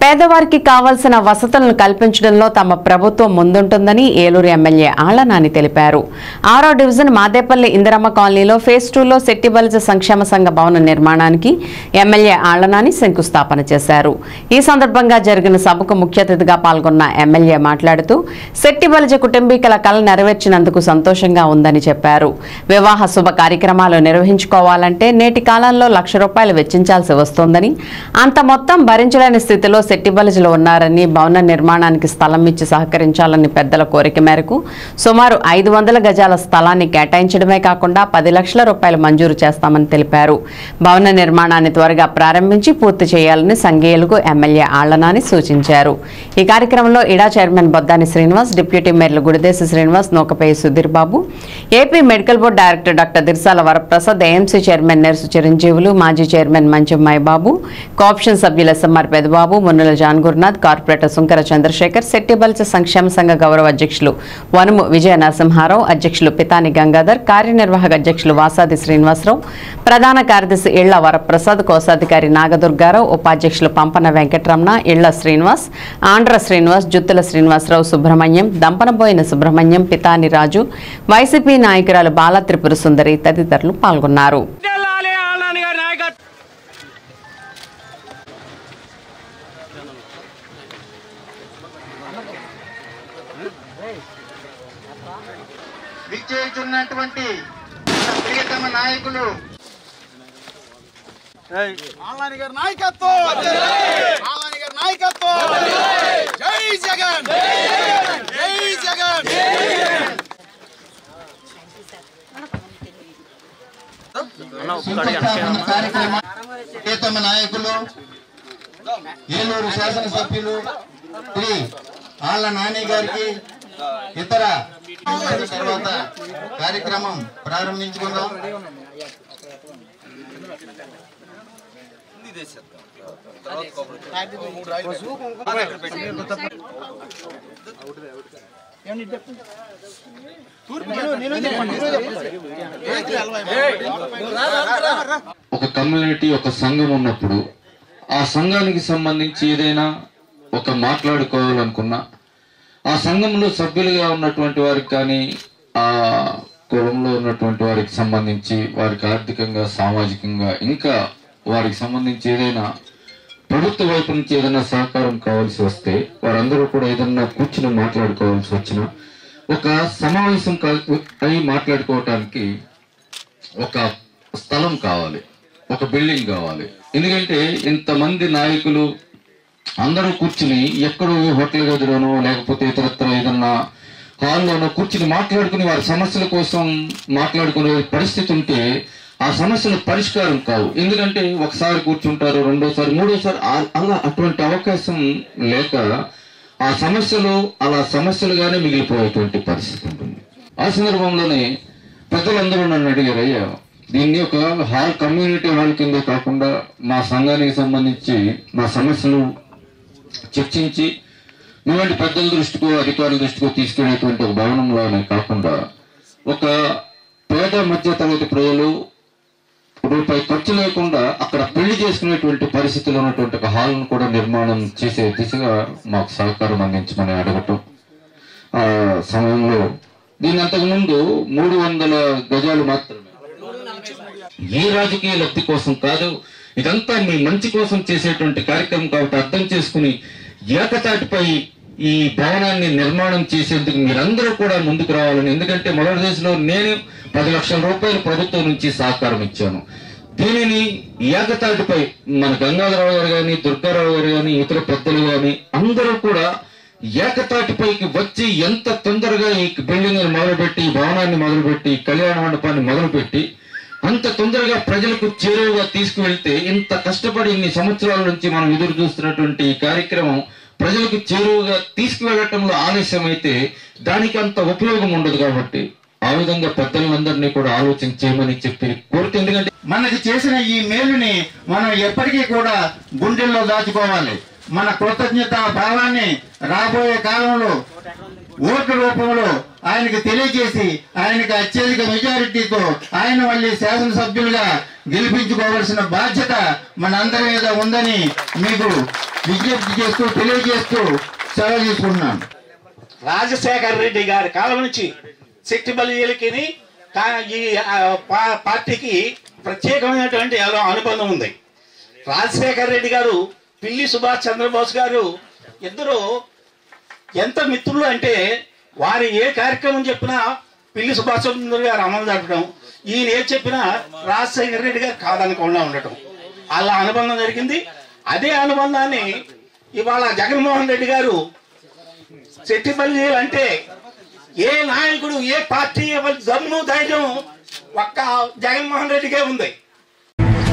పేదవారికి కావాల్సిన వసతులను కల్పించడంలో తమ ప్రభుత్వం ముందుంటుందని ఏలూరు ఎమ్మెల్యే ఆళ్ల నాని తెలిపారు. 6వ డివిజన్ మాదేపల్లి ఇందిరమ్మ కాలనీలో ఫేజ్ 2లో సెట్టిబలిజ సంక్షేమ సంఘ భవన నిర్మాణానికి ఎమ్మెల్యే ఆళ్ల నాని శంకుస్థాపన చేశారు. ఈ సందర్భంగా జరిగిన సభకు ముఖ్య అతిథిగా పాల్గొన్న ఎమ్మెల్యే మాట్లాడుతూ సెట్టిబలిజ కుటుంబీకుల కల నెరవేర్చినందుకు సంతోషంగా ఉందని చెప్పారు. వివాహ శుభ కార్యక్రమాలు నిర్వహించుకోవాలంటే నేటి కాలంలో ₹1,00,000 వెచ్చించాల్సి వస్తోందని, అంత మొత్తం భరించలేని స్థితిలో సెట్టిబలిజలు ఉన్నారని, భవన నిర్మాణానికి స్థలం ఇచ్చి సహకరించాలని పెద్దల కోరిక మేరకు సుమారు 500 గజాల స్థలాన్ని కేటాయించడమే కాకుండా ₹10 లక్షల మంజూరు చేస్తామని తెలిపారు. భవన నిర్మాణాన్ని త్వరగా ప్రారంభించి పూర్తి చేయాలని సంఘీయులకు ఎమ్మెల్యే ఆళ్ల నాని సూచించారు. ఈ కార్యక్రమంలో ఇడా చైర్మన్ బొద్దాని శ్రీనివాస్, డిప్యూటీ మేయర్లు Gudideshi Srinivas, Nukapeyi Sudheer Babu, AP medical board director doctor Dirsala Varaprasad, AMC chairman Nersu Chiranjeevulu, మాజీ చైర్మన్ మంచమ్మాయి బాబు, కోఆప్షన్ సభ్యులు ఎస్ఎంఆర్ పెదబాబు, మున్నుల జాన్ గురునాథ్, కార్పొరేటర్ సుంకర చంద్రశేఖర్, సెట్టిబలిజ సంక్షేమ సంఘ గౌరవ అధ్యక్షులు వనుము విజయ నరసింహారావు, అధ్యక్షులు పితాని గంగాధర్, కార్యనిర్వాహక అధ్యక్షులు వాసాది శ్రీనివాసరావు, ప్రధాన కార్యదర్శి ఇళ్ల వరప్రసాద్, కోశాధికారి నాగదుర్గారావు, ఉపాధ్యక్షులు పంపన వెంకటరమణ, ఇళ్ల శ్రీనివాస్, ఆంధ్ర శ్రీనివాస్, జుత్తుల శ్రీనివాసరావు, సుబ్రహ్మణ్యం, దంపనబోయిన సుబ్రహ్మణ్యం, పితాని రాజు, వైసీపీ నాయకురాలు బాల త్రిపుర సుందరి తదితరులు పాల్గొన్నారు. విచ్చేస్తున్నటువంటి ప్రియతమ నాయకులు ఆళ్ల గారి నాయకత్వం, ఆళ్ల గారి నాయకత్వం, జై జగన్, జై జగన్. ప్రియతమ నాయకులు ఏలూరు శాసనసభ్యులు శ్రీ ఆళ్ల నాని గారికి ఇతర తర్వాత కార్యక్రమం ప్రారంభించుకుందాం. ఒక కమ్యూనిటీ, ఒక సంఘం ఉన్నప్పుడు ఆ సంఘానికి సంబంధించి ఏదైనా ఒక మాట్లాడుకోవాలనుకున్నా ఆ సంఘంలో సభ్యులుగా ఉన్నటువంటి వారికి కానీ ఆ కులంలో ఉన్నటువంటి వారికి సంబంధించి వారికి ఆర్థికంగా, సామాజికంగా, ఇంకా వారికి సంబంధించి ఏదైనా ప్రభుత్వ వైపు నుంచి ఏదైనా సహకారం కావాల్సి వస్తే వారందరూ కూడా ఏదైనా కూర్చుని మాట్లాడుకోవాల్సి వచ్చిన ఒక సమావేశం అయి మాట్లాడుకోవటానికి ఒక స్థలం కావాలి, ఒక బిల్డింగ్ కావాలి. ఎందుకంటే ఇంతమంది నాయకులు అందరూ కూర్చుని ఎక్కడో హోటల్ గదిలోనో లేకపోతే ఇతరత్ర ఏదన్నా హాల్లోనో కూర్చుని మాట్లాడుకుని వారి సమస్యల కోసం మాట్లాడుకునే పరిస్థితి ఉంటే ఆ సమస్యలు పరిష్కారం కావు. ఎందుకంటే ఒకసారి కూర్చుంటారు, రెండోసారి, మూడోసారి, అలా అటువంటి అవకాశం లేక ఆ సమస్యలు అలా సమస్యలుగానే మిగిలిపోయేటువంటి పరిస్థితి ఉంటుంది. ఆ సందర్భంలోనే పెద్దలందరూ నన్ను అడిగారు, అయ్యా దీన్ని ఒక హాల్, కమ్యూనిటీ హాల్ కింద కాకుండా మా సంఘానికి సంబంధించి మా సమస్యలు చర్చించి ఇలాంటి పెద్దల దృష్టికో అధికారుల దృష్టికో తీసుకెళ్లేటువంటి ఒక భవనంలోనే కాకుండా ఒక పేద మధ్య తరగతి ప్రజలు రూపాయి ఖర్చు లేకుండా అక్కడ పెళ్లి చేసుకునేటువంటి పరిస్థితుల్లో ఉన్నటువంటి ఒక హాల్ను కూడా నిర్మాణం చేసే దిశగా మాకు సహకారం అందించమని అడగటం. ఆ సమయంలో దీని అంతకుముందు 300 గజాలు మాత్రమే, ఏ రాజకీయ లబ్ధి కోసం కాదు, ఇదంతా మీ మంచి కోసం చేసేటువంటి కార్యక్రమం కాబట్టి అర్థం చేసుకుని ఏకతాటిపై ఈ భవనాన్ని నిర్మాణం చేసేందుకు మీరందరూ కూడా ముందుకు రావాలని. ఎందుకంటే మొదటి దశలో నేను ₹10 లక్షల ప్రభుత్వం నుంచి సహకారం ఇచ్చాను. దీనిని ఏకతాటిపై మన గంగాధరరావు గారు కానీ, దుర్గారావు గారు కానీ, ఇతర పెద్దలు కానీ అందరూ కూడా ఏకతాటిపైకి వచ్చి ఎంత తొందరగా ఈ బిల్డింగ్ మొదలుపెట్టి, ఈ భవనాన్ని మొదలుపెట్టి, కళ్యాణ మండపాన్ని మొదలుపెట్టి అంత తొందరగా ప్రజలకు చేరువగా తీసుకువెళ్తే, ఇంత కష్టపడి ఇన్ని సంవత్సరాల నుంచి మనం ఎదురు చూస్తున్నటువంటి ఈ కార్యక్రమం ప్రజలకు చేరువగా తీసుకువెళ్లటంలో ఆలస్యం అయితే దానికి అంత ఉపయోగం ఉండదు. కాబట్టి ఆ విధంగా పెద్దలందరినీ కూడా ఆలోచన చేయమని చెప్పి కోరుతుంది. ఎందుకంటే మనకి చేసిన ఈ మేలుని మనం ఎప్పటికీ కూడా గుండెల్లో దాచుకోవాలి. మన కృతజ్ఞత భావాన్ని రాబోయే కాలంలో ఓట్ల రూపంలో ఆయనకి తెలియజేసి ఆయనకి అత్యధిక మెజారిటీతో ఆయన మళ్ళీ శాసనసభ్యులుగా గెలిపించుకోవాల్సిన బాధ్యత మనందరి మీద ఉందని మీకు విజ్ఞప్తి చేస్తూ తెలియజేస్తూ సెలవు తీసుకుంటున్నాను. రాజశేఖర రెడ్డి గారి కాలం నుంచి శక్తి బలికి ఈ పార్టీకి ప్రత్యేకమైనటువంటి అనుబంధం ఉంది. రాజశేఖర రెడ్డి గారు, పిల్లి సుభాష్ చంద్రబోస్ గారు ఇద్దరు ఎంత మిత్రులు అంటే వారు ఏ కార్యక్రమం చెప్పినా పిల్లి సుభాష్ చంద్ర గారు అమలు జరపడం, ఈయన ఏం చెప్పినా రాజశేఖర రెడ్డి గారు కాదనకుండా ఉండటం, అలా అనుబంధం జరిగింది. అదే అనుబంధాన్ని ఇవాళ జగన్మోహన్ రెడ్డి గారు శెట్టిపల్లి అంటే ఏ నాయకుడు ఏ పార్టీ దమ్ము ధైర్యం ఒక్క జగన్మోహన్ రెడ్డికే ఉంది.